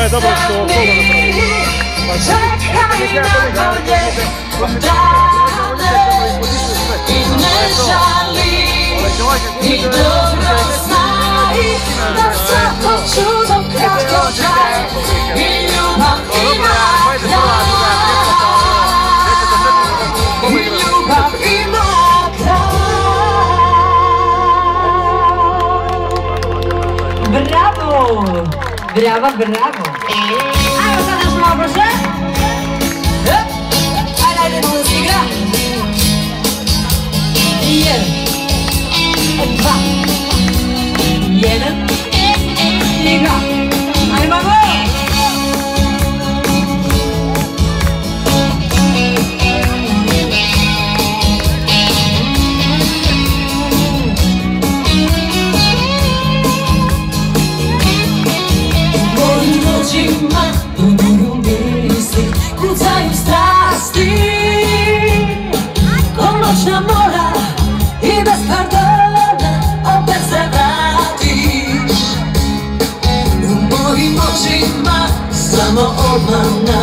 je dobro što ovo napravimo. Čekaj na bolje, odavde i ne žali, i dobro znaj da svako čudo kratko traje i ljubav ima kraj. I ljubav ima kraj. Bravo! Bravo, bravo! Ajmo sad još malo brže! Ajde da se igra! 1, 2, 1, igra! Ajmo go! Umiru misli, kucaju strasti, ko noćna mora i bez pardona opet se vratiš. U mojim očima samo obmana,